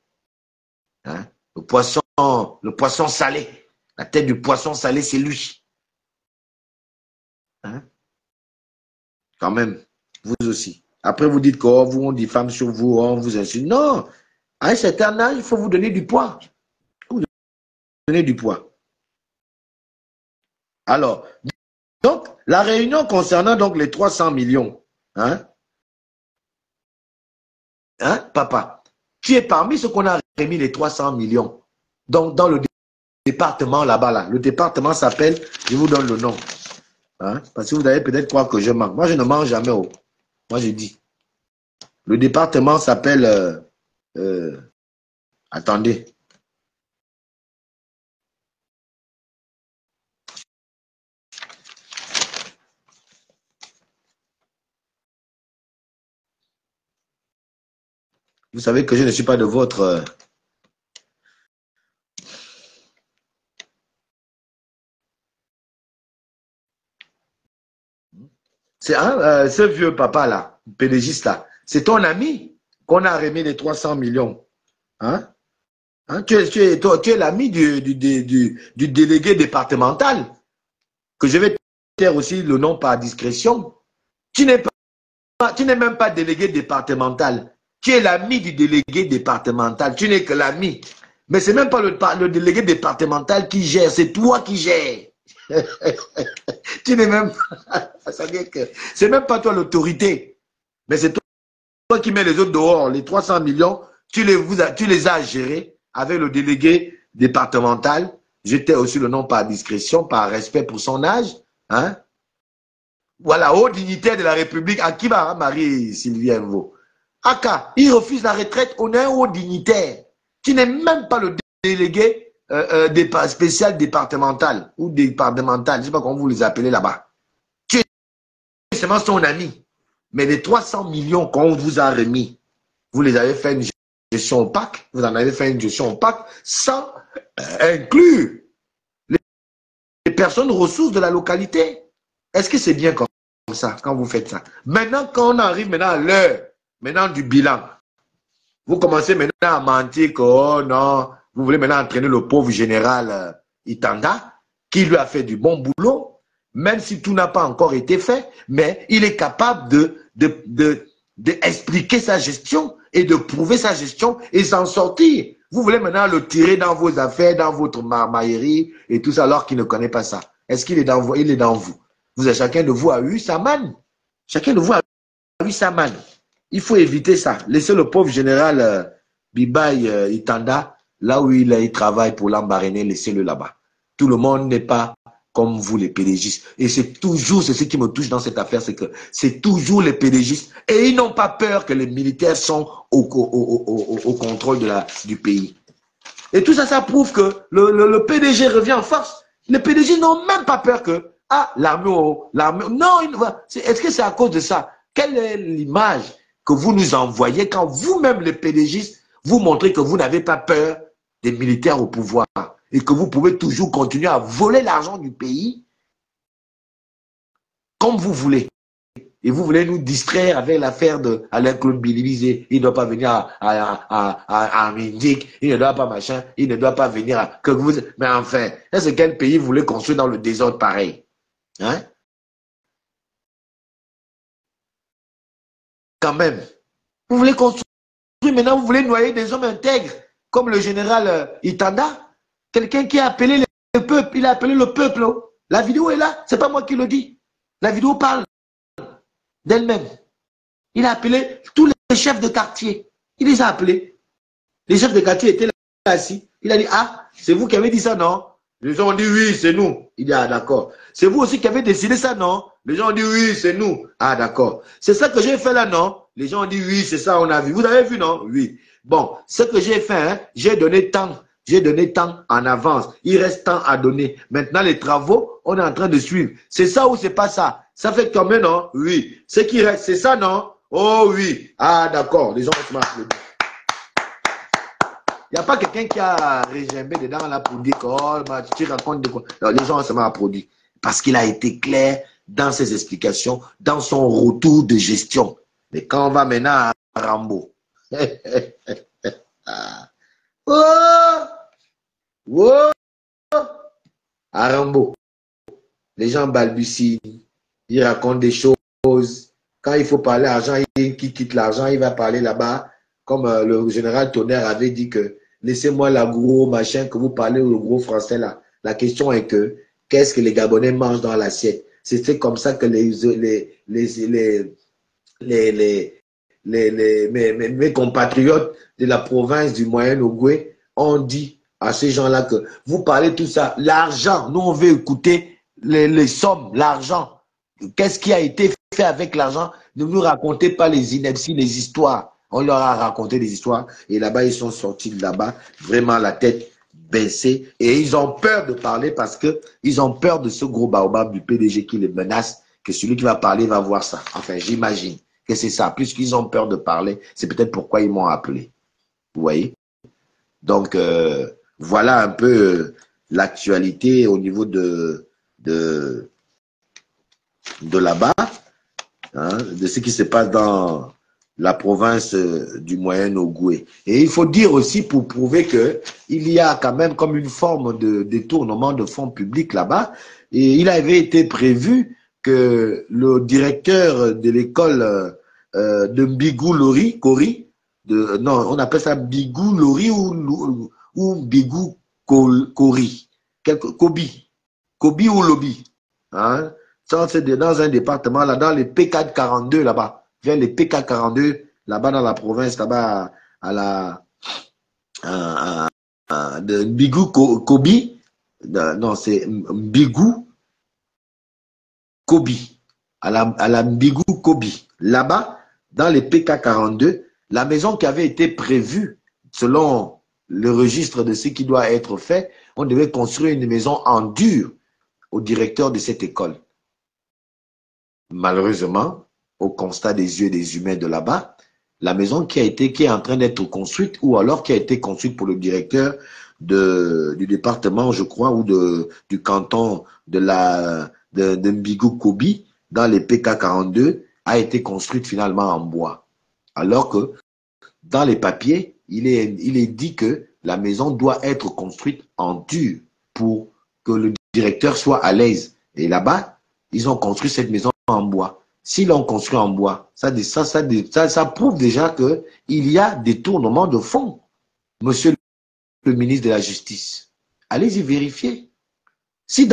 Hein? Le poisson salé. La tête du poisson salé, c'est lui. Hein? Quand même, vous aussi. Après, vous dites qu'on vous on diffame sur vous, on vous insulte. Non, à un certain âge, il faut vous donner du poids. Vous donner du poids. Alors, donc, la réunion concernant donc les 300 millions, hein, papa, tu es parmi ceux qu'on a remis les 300 millions. Donc, dans le département là-bas, là. Le département s'appelle, je vous donne le nom. Hein, parce que vous allez peut-être croire que je mange. Moi, je ne mange jamais. Oh. Moi, je dis. Le département s'appelle... attendez. Vous savez que je ne suis pas de votre... C'est ce vieux papa là, pédégiste là. C'est ton ami qu'on a remis les 300 millions. Hein? Hein? Tu es l'ami du délégué départemental. Que je vais taire aussi le nom par discrétion. Tu n'es même pas délégué départemental. Tu es l'ami du délégué départemental. Tu n'es que l'ami. Mais ce n'est même pas le délégué départemental qui gère, c'est toi qui gères. Tu n'es même pas. C'est même pas toi l'autorité. Mais c'est toi qui mets les autres dehors. Les 300 millions, tu les as gérés avec le délégué départemental. J'étais aussi le nom par discrétion, par respect pour son âge. Hein? Voilà, haut dignitaire de la République, Akiba, Marie-Sylvie Mvo. Aka, il refuse la retraite, on est un haut dignitaire. Tu n'es même pas le délégué spécial départemental ou départemental, je ne sais pas comment vous les appelez là-bas. Tu es seulement son ami. Mais les 300 millions qu'on vous a remis, vous les avez fait une gestion opaque, vous en avez fait une gestion opaque sans inclure les personnes ressources de la localité. Est-ce que c'est bien comme ça quand vous faites ça? Maintenant, quand on arrive maintenant à l'heure du bilan, vous commencez maintenant à mentir que oh non, vous voulez maintenant entraîner le pauvre général Itanda, qui lui a fait du bon boulot, même si tout n'a pas encore été fait, mais il est capable d'expliquer sa gestion et de prouver sa gestion et s'en sortir. Vous voulez maintenant le tirer dans vos affaires, dans votre marmaillerie et tout ça, alors qu'il ne connaît pas ça. Est-ce qu'il est dans vous? Il est dans vous. Chacun de vous a eu sa manne. Chacun de vous a eu sa manne. Il faut éviter ça. Laissez le pauvre général Bibaye Itanda, là où il travaille pour l'embarrainer, laissez-le là-bas. Tout le monde n'est pas comme vous les pédégistes. Et c'est toujours ce qui me touche dans cette affaire, c'est que c'est toujours les pédégistes. Et ils n'ont pas peur que les militaires sont au contrôle du pays. Et tout ça, ça prouve que le PDG revient en force. Les PDG n'ont même pas peur que l'armée, non, est-ce que c'est à cause de ça? Quelle est l'image que vous nous envoyez quand vous-même, les PDGistes, vous montrez que vous n'avez pas peur des militaires au pouvoir et que vous pouvez toujours continuer à voler l'argent du pays comme vous voulez. Et vous voulez nous distraire avec l'affaire de Alain-Claude Bilivisé. Il ne doit pas venir à Mindic, il ne doit pas machin, il ne doit pas venir à... Mais enfin, est-ce que quel pays vous voulez construire dans le désordre pareil? Hein? Quand même. Vous voulez construire, maintenant vous voulez noyer des hommes intègres, comme le général Itanda, quelqu'un qui a appelé le peuple, il a appelé le peuple. La vidéo est là, c'est pas moi qui le dis. La vidéo parle d'elle-même. Il a appelé tous les chefs de quartier. Il les a appelés. Les chefs de quartier étaient là assis. Il a dit, ah, c'est vous qui avez dit ça, non? Les gens ont dit, oui, c'est nous. Il dit, ah, d'accord. C'est vous aussi qui avez décidé ça, non? Les gens ont dit, oui, c'est nous. Ah, d'accord. C'est ça que j'ai fait là, non? Les gens ont dit, oui, c'est ça, on a vu. Vous avez vu, non? Oui. Bon, ce que j'ai fait, hein, j'ai donné tant. J'ai donné tant en avance. Il reste tant à donner. Maintenant, les travaux, on est en train de suivre. C'est ça ou c'est pas ça? Ça fait combien, non? Oui. Ce qui reste, c'est ça, non? Oh oui. Ah, d'accord. Les gens vont se applaudir. Il n'y a pas quelqu'un qui a régimbé dedans là pour dire que oh, tu racontes de quoi. Non, les gens se applaudi. Parce qu'il a été clair dans ses explications, dans son retour de gestion. Mais quand on va maintenant Rambo. Oh, oh, Arambo. Les gens balbutient, ils racontent des choses. Quand il faut parler argent, il quitte l'argent, il va parler là-bas. Comme le général Tonnerre avait dit que laissez-moi la gros machin que vous parlez, le gros français là. La question est que qu'est-ce que les Gabonais mangent dans l'assiette? C'est comme ça que mes compatriotes de la province du Moyen-Ogooué ont dit à ces gens-là que vous parlez tout ça, l'argent, nous on veut écouter les sommes, l'argent. Qu'est-ce qui a été fait avec l'argent? Ne nous racontez pas les inepties, les histoires. On leur a raconté des histoires et là-bas, ils sont sortis de là-bas, vraiment la tête baissée. Et ils ont peur de parler parce qu'ils ont peur de ce gros baobab du PDG qui les menace, que celui qui va parler va voir ça. Enfin, j'imagine que c'est ça. Puisqu'ils ont peur de parler, c'est peut-être pourquoi ils m'ont appelé. Vous voyez? Donc, voilà un peu l'actualité au niveau de là-bas, hein, de ce qui se passe dans la province du Moyen-Ogooué. Et il faut dire aussi, pour prouver qu'il y a quand même comme une forme de détournement de fonds publics là-bas, et il avait été prévu que le directeur de l'école de Mbigou Lori, Kori, non, on appelle ça Mbigou Lori ou Mbigou Kori, Kobi ou Lobi, hein. Ça, c'est dans un département, là, dans les P442, là-bas, vers les P442, là-bas dans la province, là-bas, de Mbigou Kobi, non, c'est Mbigou Kobi, à la Mbigou Kobi. Là-bas, dans les PK42, la maison qui avait été prévue, selon le registre de ce qui doit être fait, on devait construire une maison en dur au directeur de cette école. Malheureusement, au constat des yeux des humains de là-bas, la maison qui est en train d'être construite, ou alors qui a été construite pour le directeur du département, je crois, ou du canton de Mbigou Kobi, dans les PK42, a été construite finalement en bois. Alors que dans les papiers, il est dit que la maison doit être construite en dur pour que le directeur soit à l'aise. Et là-bas, ils ont construit cette maison en bois. S'ils l'ont construit en bois, ça prouve déjà qu'il y a détournement de fonds. Monsieur le ministre de la Justice, allez-y vérifier. Si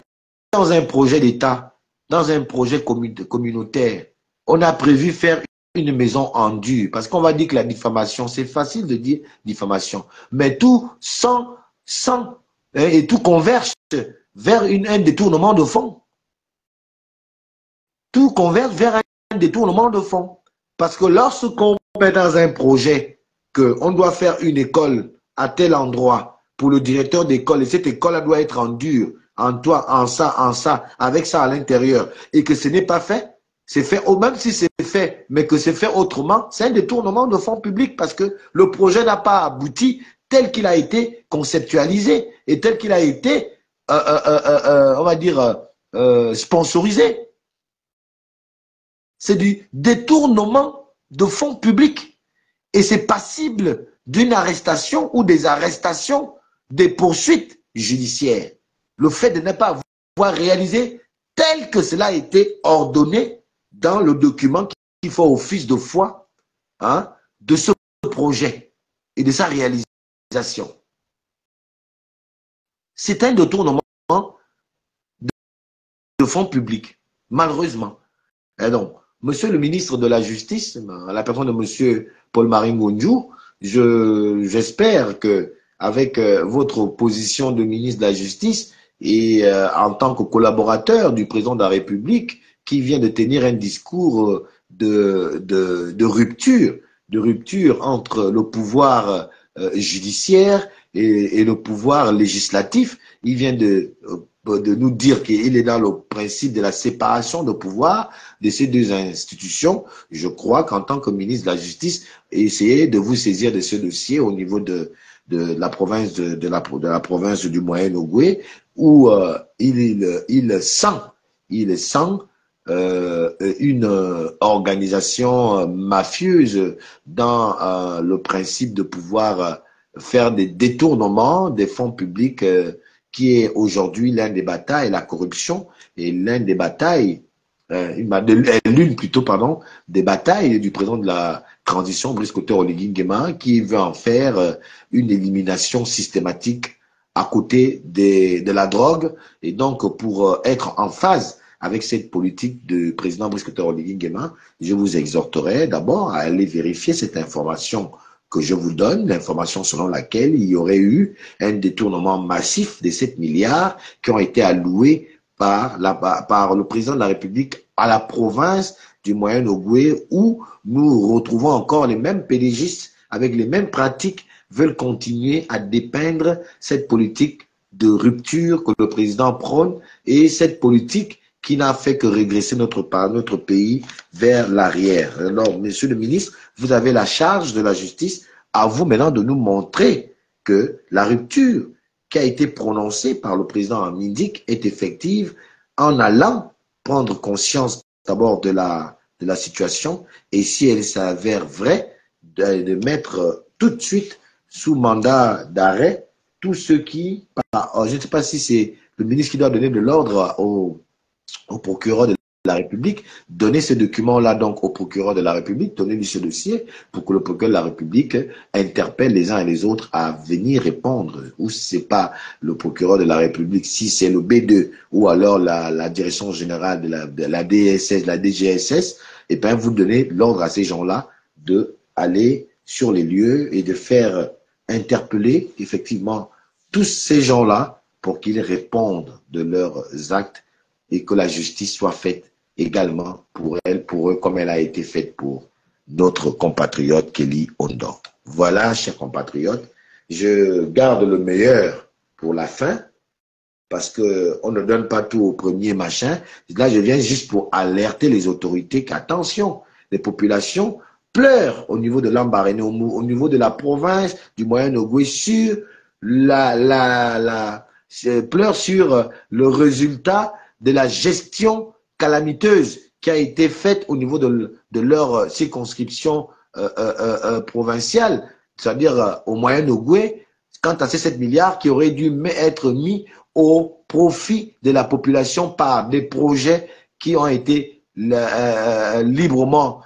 dans un projet d'État, dans un projet communautaire, on a prévu faire une maison en dur, parce qu'on va dire que la diffamation, c'est facile de dire diffamation, mais tout et tout converge vers un détournement de fonds. Tout converge vers un détournement de fonds. Parce que lorsqu'on met dans un projet qu'on doit faire une école à tel endroit pour le directeur d'école, et cette école doit être en dur, en toit, en ça, avec ça à l'intérieur, et que ce n'est pas fait, c'est fait, même si c'est fait, mais que c'est fait autrement, c'est un détournement de fonds publics parce que le projet n'a pas abouti tel qu'il a été conceptualisé et tel qu'il a été, on va dire, sponsorisé. C'est du détournement de fonds publics. Et c'est passible d'une arrestation ou des arrestations, des poursuites judiciaires. Le fait de ne pas avoir réalisé tel que cela a été ordonné dans le document qui fait office de foi, hein, de ce projet et de sa réalisation. C'est un détournement de fonds publics, malheureusement. Et donc, Monsieur le ministre de la Justice, à la personne de Monsieur Paul-Marie Ngondiou, j'espère que avec votre position de ministre de la Justice et en tant que collaborateur du président de la République qui vient de tenir un discours de rupture entre le pouvoir judiciaire et le pouvoir législatif, il vient de nous dire qu'il est dans le principe de la séparation de pouvoir de ces deux institutions. Je crois qu'en tant que ministre de la Justice, essayez de vous saisir de ce dossier au niveau de la province de la province du Moyen-Ogooué, où il sent une organisation mafieuse dans le principe de pouvoir faire des détournements des fonds publics qui est aujourd'hui l'un des batailles, la corruption, et l'un des batailles, l'une plutôt, pardon, des batailles du président de la transition, Brice Koté Oligui Nguema, qui veut en faire une élimination systématique à côté de la drogue, et donc pour être en phase avec cette politique du président Brice Koté Oligui Nguema, je vous exhorterai d'abord à aller vérifier cette information que je vous donne, l'information selon laquelle il y aurait eu un détournement massif des 7 milliards qui ont été alloués par le président de la République à la province du Moyen-Ogooué, où nous retrouvons encore les mêmes pédégistes avec les mêmes pratiques veulent continuer à dépeindre cette politique de rupture que le président prône et cette politique qui n'a fait que régresser notre pays vers l'arrière. Alors, monsieur le ministre, vous avez la charge de la justice. À vous maintenant de nous montrer que la rupture qui a été prononcée par le président Amindik est effective en allant prendre conscience d'abord de la situation et si elle s'avère vraie, de mettre tout de suite sous mandat d'arrêt tous ceux qui, je ne sais pas si c'est le ministre qui doit donner de l'ordre au procureur de la République, donner ce document-là donc au procureur de la République, donner-lui ce dossier pour que le procureur de la République interpelle les uns et les autres à venir répondre. Ou si ce n'est pas le procureur de la République, si c'est le B2 ou alors la direction générale de la DSS, la DGSS, et bien vous donnez l'ordre à ces gens-là d'aller sur les lieux et de faire interpeller effectivement tous ces gens-là pour qu'ils répondent de leurs actes et que la justice soit faite également pour eux, comme elle a été faite pour notre compatriote Kelly Ondor. Voilà, chers compatriotes, je garde le meilleur pour la fin, parce qu'on ne donne pas tout au premier machin. Là, je viens juste pour alerter les autorités qu'attention, les populations pleurent au niveau de l'Ambaréné, au niveau de la province du Moyen-Ogooué sur pleurent sur le résultat de la gestion calamiteuse qui a été faite au niveau de leur circonscription provinciale, c'est-à-dire au Moyen-Ogooué, quant à ces 7 milliards qui auraient dû être mis au profit de la population par des projets qui ont été librement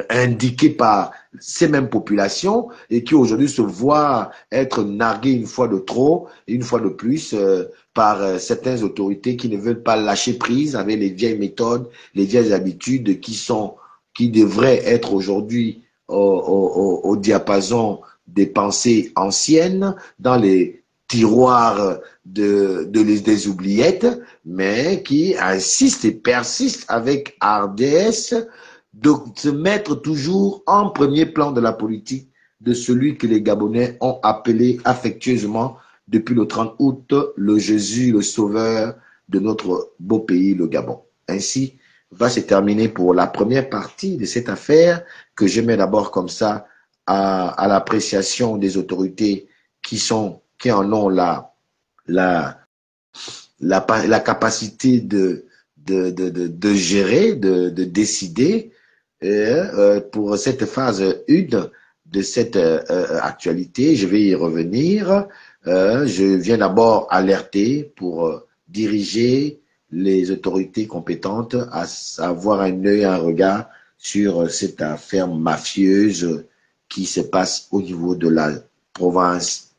indiqués par ces mêmes populations et qui aujourd'hui se voient être nargués une fois de trop, une fois de plus par certaines autorités qui ne veulent pas lâcher prise avec les vieilles méthodes, les vieilles habitudes qui devraient être aujourd'hui au diapason des pensées anciennes, dans les tiroirs des oubliettes, mais qui insistent et persistent avec hardiesse de se mettre toujours en premier plan de la politique de celui que les Gabonais ont appelé affectueusement depuis le 30 août le Jésus, le Sauveur de notre beau pays, le Gabon. Ainsi va se terminer pour la première partie de cette affaire que je mets d'abord comme ça à l'appréciation des autorités qui en ont la capacité de gérer, de décider pour cette phase 1 de cette actualité. Je vais y revenir. Je viens d'abord alerter pour diriger les autorités compétentes à avoir un œil, un regard sur cette affaire mafieuse qui se passe au niveau de la province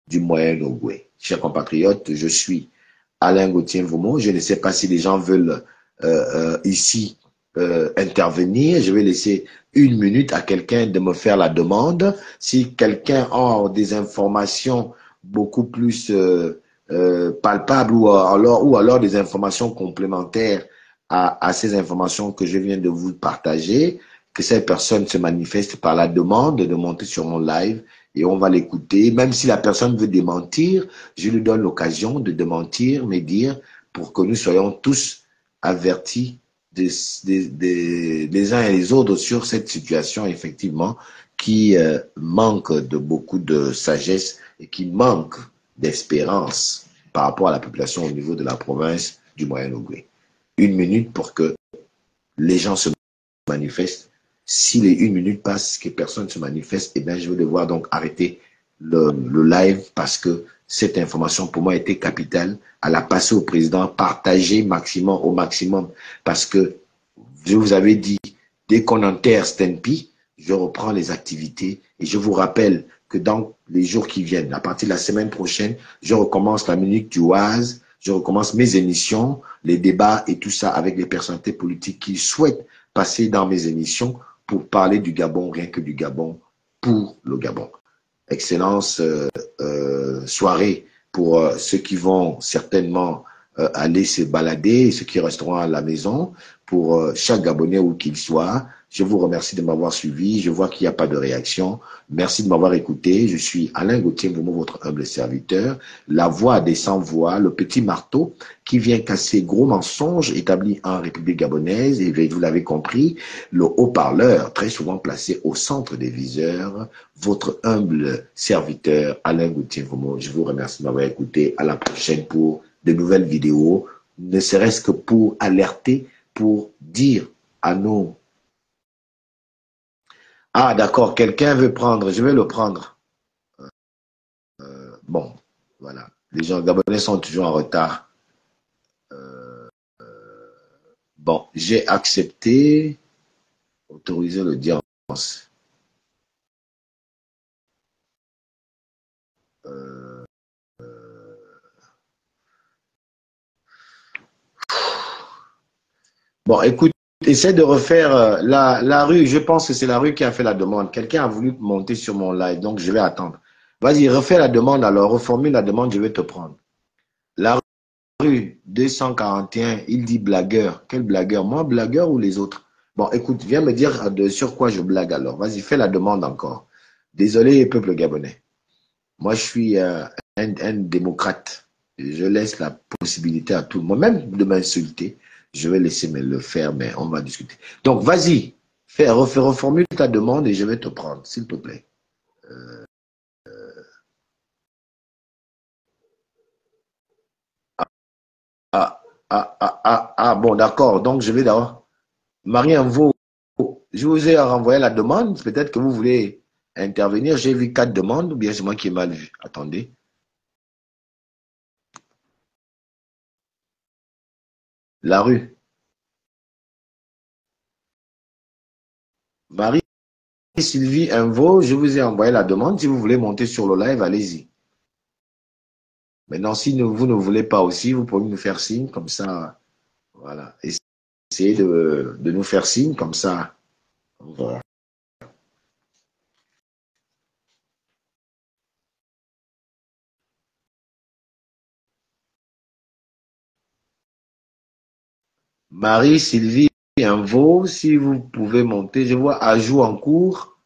du Moyen-Ogooué. Chers compatriotes, je suis Alain Gauthier-Vomont. Je ne sais pas si les gens veulent ici intervenir. Je vais laisser 1 minute à quelqu'un de me faire la demande. Si quelqu'un a des informations beaucoup plus palpables ou alors des informations complémentaires à ces informations que je viens de vous partager, que cette personne se manifeste par la demande de monter sur mon live et on va l'écouter. Même si la personne veut démentir, je lui donne l'occasion de démentir, mais dire pour que nous soyons tous avertis des uns et les autres sur cette situation, effectivement, qui manque de beaucoup de sagesse et qui manque d'espérance par rapport à la population au niveau de la province du Moyen-Ogooué. une minute pour que les gens se manifestent. Si les une minute passent, que personne ne se manifeste, eh bien, je vais devoir donc arrêter le live parce que cette information pour moi était capitale. À la passer au président, partager maximum, au maximum, parce que je vous avais dit, dès qu'on enterre Stenpi, je reprends les activités et je vous rappelle que dans les jours qui viennent, à partir de la semaine prochaine, je recommence la Minute du Oise, je recommence mes émissions, les débats et tout ça avec les personnalités politiques qui souhaitent passer dans mes émissions pour parler du Gabon, rien que du Gabon, pour le Gabon. Excellence soirée pour ceux qui vont certainement aller se balader et ceux qui resteront à la maison. Pour chaque Gabonais où qu'il soit, je vous remercie de m'avoir suivi. Je vois qu'il n'y a pas de réaction. Merci de m'avoir écouté. Je suis Alain Gauthier, votre humble serviteur, la voix des sans-voix, le petit marteau qui vient casser gros mensonges établis en République gabonaise. Et vous l'avez compris, le haut-parleur, très souvent placé au centre des viseurs, votre humble serviteur Alain Gauthier. Je vous remercie de m'avoir écouté. À la prochaine pour de nouvelles vidéos, ne serait-ce que pour alerter, pour dire à nos... Ah, d'accord, quelqu'un veut prendre, je vais le prendre. Bon, voilà. Les gens gabonais sont toujours en retard. Bon, j'ai accepté, autorisé l'audience. Bon, écoute, essaie de refaire la rue. Je pense que c'est la rue qui a fait la demande. Quelqu'un a voulu monter sur mon live, donc je vais attendre. Vas-y, refais la demande alors, reformule la demande, je vais te prendre. La rue 241, il dit blagueur. Quel blagueur? Moi, blagueur ou les autres? Bon, écoute, viens me dire sur quoi je blague alors. Vas-y, fais la demande encore. Désolé, peuple gabonais. Moi, je suis un démocrate. Je laisse la possibilité à tout le monde, même de m'insulter. Je vais laisser le faire, mais on va discuter. Donc, vas-y, reformule ta demande et je vais te prendre, s'il te plaît. Bon, d'accord. Donc, je vais d'abord. Marie-Envo, je vous ai renvoyé la demande. Peut-être que vous voulez intervenir. J'ai vu 4 demandes, ou bien c'est moi qui ai mal vu. Attendez. La rue. Marie-Sylvie Envo, je vous ai envoyé la demande. Si vous voulez monter sur le live, allez-y. Maintenant, si vous ne voulez pas aussi, vous pouvez nous faire signe, comme ça. Voilà. Essayez de nous faire signe, comme ça. Voilà. Marie-Sylvie Envo, si vous pouvez monter, je vois ajout en cours.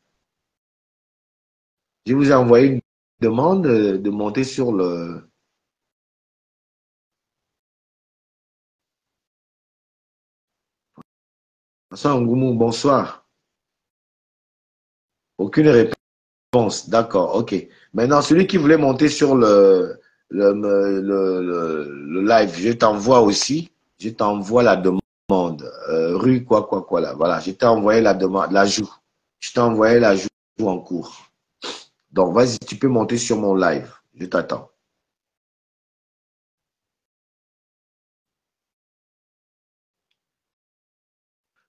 Je vous ai envoyé une demande de monter sur le... Ngoumou, bonsoir. Aucune réponse. D'accord, ok. Maintenant, celui qui voulait monter sur le live, je t'envoie aussi. Je t'envoie la demande. Rue quoi là. Voilà, je t'ai envoyé la demande, l'ajout. Je t'ai envoyé l'ajout en cours. Donc, vas-y, tu peux monter sur mon live. Je t'attends.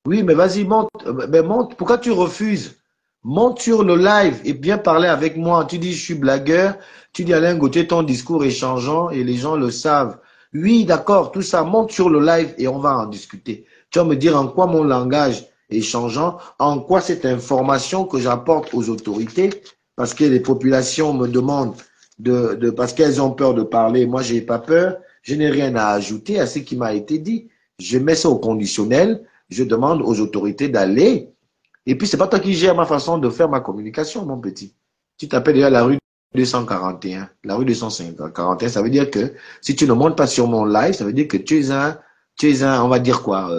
Oui, mais vas-y, monte. Mais monte. Pourquoi tu refuses? Monte sur le live et bien parler avec moi. Tu dis, je suis blagueur. Tu dis, Alain Gauthier, ton discours est changeant et les gens le savent. Oui, d'accord, tout ça. Monte sur le live et on va en discuter. Tu vas me dire en quoi mon langage est changeant, en quoi cette information que j'apporte aux autorités, parce que les populations me demandent parce qu'elles ont peur de parler. Moi, je n'ai pas peur. Je n'ai rien à ajouter à ce qui m'a été dit. Je mets ça au conditionnel. Je demande aux autorités d'aller. Et puis, c'est pas toi qui gères ma façon de faire ma communication, mon petit. Tu t'appelles déjà la rue 241. La rue 241, ça veut dire que si tu ne montes pas sur mon live, ça veut dire que tu es un, on va dire quoi,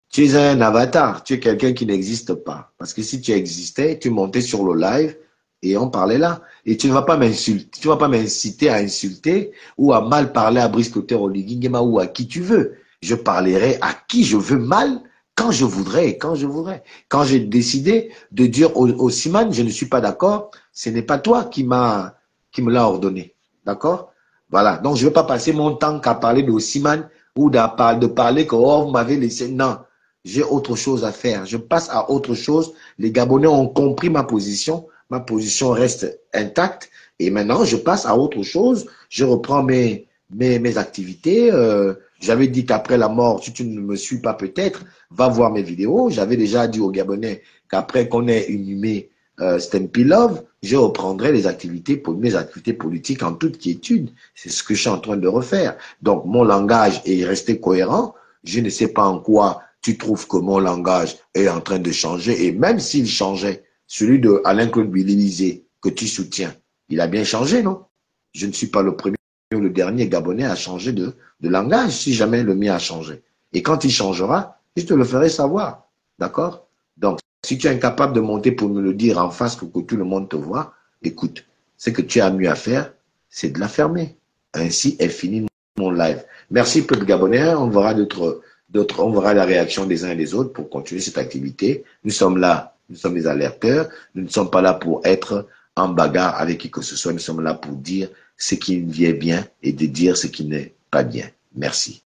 tu es un avatar. Tu es quelqu'un qui n'existe pas. Parce que si tu existais, tu montais sur le live Et on parlait là. Et tu ne vas pas m'insulter, tu ne vas pas m'inciter à insulter ou à mal parler à Brice Clotaire Oligui ou à qui tu veux. Je parlerai à qui je veux mal, quand je voudrais et quand je voudrais. Quand j'ai décidé de dire au Siman, je ne suis pas d'accord, ce n'est pas toi qui me l'a ordonné. D'accord? Voilà. Donc, je ne vais pas passer mon temps qu'à parler de Siman ou de parler que, oh, vous m'avez laissé. Non. J'ai autre chose à faire. Je passe à autre chose. Les Gabonais ont compris ma position. Ma position reste intacte. Et maintenant, je passe à autre chose. Je reprends mes activités. J'avais dit qu'après la mort, si tu ne me suis pas peut-être, va voir mes vidéos. J'avais déjà dit aux Gabonais qu'après qu'on ait inhumé Stampy Love, je reprendrai mes activités politiques en toute quiétude. C'est ce que je suis en train de refaire. Donc, mon langage est resté cohérent. Je ne sais pas en quoi tu trouves que mon langage est en train de changer. Et même s'il changeait, celui de Alain-Claude Billy que tu soutiens, il a bien changé, non? Je ne suis pas le premier ou le dernier Gabonais à changer de langage, si jamais le mien a changé. Et quand il changera, je te le ferai savoir. D'accord? Donc, si tu es incapable de monter pour me le dire en face que tout le monde te voit, écoute, ce que tu as mieux à faire, c'est de la fermer. Ainsi est fini mon live. Merci, peuple gabonais. On verra on verra la réaction des uns et des autres pour continuer cette activité. Nous sommes là, nous sommes les alerteurs. Nous ne sommes pas là pour être en bagarre avec qui que ce soit. Nous sommes là pour dire ce qui vient bien et de dire ce qui n'est pas bien. Merci.